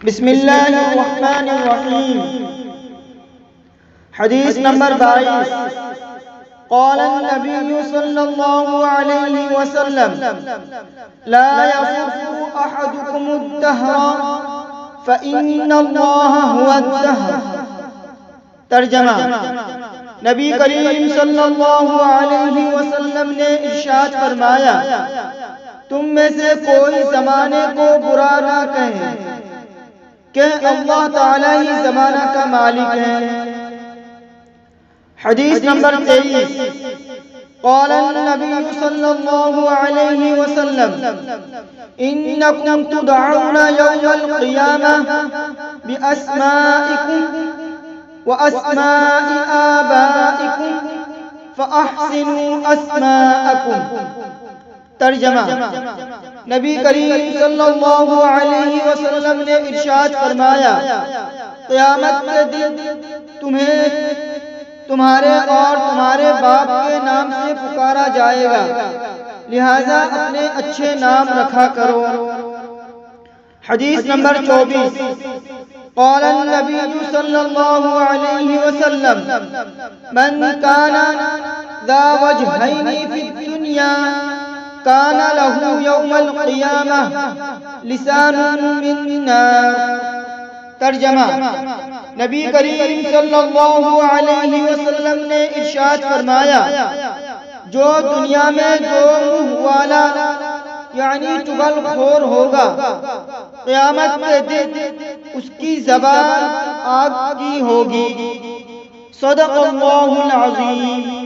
بسم اللہ الرحمن الرحیم۔ حدیث نمبر 22۔ قال النبی صلی اللہ علیہ وسلم لا يصف احدكم الدهر فإن اللہ هو الدهر۔ ترجمہ: نبی کریم صلی اللہ علیہ وسلم نے ارشاد فرمایا، تم میں سے کوئی زمانے کو برا نہ کہے کہ اللہ تعالیٰ ہی زمانہ کا مالک ہے۔ حدیث نمبر 23۔ قال النبی صلی اللہ علیہ وسلم انکم تدعون یوم القیامہ باسمائکم واسماء آبائکم فاحسنوا اسماءکم۔ ترجمہ: نبی کریم صلی اللہ علیہ وسلم نے ارشاد فرمایا، قیامت کے دن تمہیں تمہارے اور تمہارے باپ کے نام سے پکارا جائے گا، لہذا اپنے اچھے نام رکھا کرو۔ حدیث نمبر 24۔ قال النبی صلی اللہ علیہ وسلم من کان ذا وجہین فی الدنیا کان لہ یوم القیامہ لسان من نار۔ ترجمہ: نبی کریم صلی اللہ علیہ وسلم نے ارشاد فرمایا، جو دنیا میں دو منہ والا یعنی چغل خور ہوگا، قیامت کے دن اس کی زبان آگ کی ہوگی۔ صدق اللہ العظیم۔